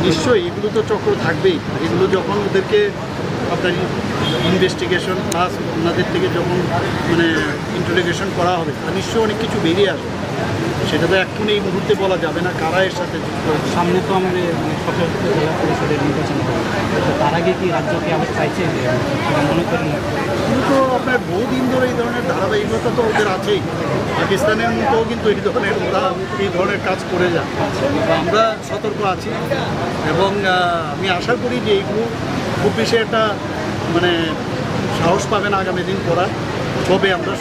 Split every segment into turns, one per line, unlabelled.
নিশ্চয়ই এগুলো তো চক্র থাকবেই। এগুলো যখন ওদেরকে আপনার ইনভেস্টিগেশন প্লাস ওনাদের থেকে যখন মানে ইন্টারোগেশন করা হবে তা নিশ্চয়ই অনেক কিছু বেরিয়ে আসবে। সেটা তো এখন এই মুহূর্তে বলা যাবে না কারা এর সাথে যুক্ত।
সামনে তো আমাদের সতেরো জেলা পরিষদের নির্বাচন হবে, তো তার আগে কি রাজ্যকে আবার চাইছে যে সেটা মনে করেন?
কিন্তু আপনার বহুদিন ধরে এই ধরনের ধারাবাহিকতা তো ওদের আছেই। পাকিস্তানের মতো কিন্তু এই ধরনের ওরা এই ধরনের কাজ করে যায়। আমরা সতর্ক আছি এবং আমি আশা করি যে এইগুলো খুব বেশি একটা মানে সাহস পাবে না আগামী দিন করার। তবে আমরা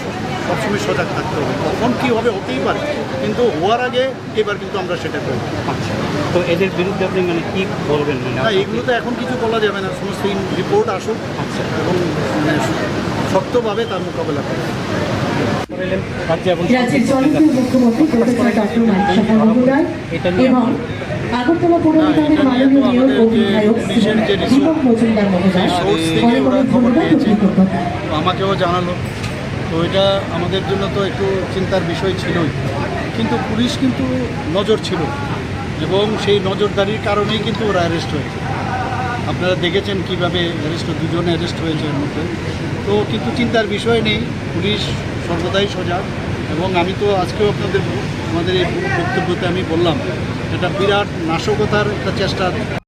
সবসময় সজাগ থাকতে হবে, কখন কী হবে হতেই পারে, কিন্তু হওয়ার আগে এবার কিন্তু আমরা সেটা করব।
আচ্ছা, তো এদের বিরুদ্ধে আপনি মানে কী বলবেন?
না, এগুলো তো এখন কিছু বলা যাবে না, সমস্ত রিপোর্ট আসুক এবং মানে শক্তভাবে তার মোকাবেলা করবে।
রাজ্যের জনপ্রিয় মুখ্যমন্ত্রী প্রফেসর ডক্টর মানিক সাহা রায় এবং আগরতলা পৌর নিগমের মাননীয় মেয়র ও বিধায়ক দীপক মজুমদার মহোদয় অনেক অনেক ধন্যবাদ ও কৃতজ্ঞতা।
আমাকেও জানালো, তো এটা আমাদের জন্য তো একটু চিন্তার বিষয় ছিলই, কিন্তু পুলিশ কিন্তু নজর ছিল এবং সেই নজরদারির কারণেই কিন্তু ওরা অ্যারেস্ট হয়েছে। আপনারা দেখেছেন কীভাবে দুজনে অ্যারেস্ট হয়েছে এর মধ্যে। তো কিন্তু চিন্তার বিষয় নেই, পুলিশ সর্বদাই সজাগ। এবং আমি তো আজকেও আমাদের এই বক্তব্যতে আমি বললাম এটা বিরাট নাশকতার একটা চেষ্টা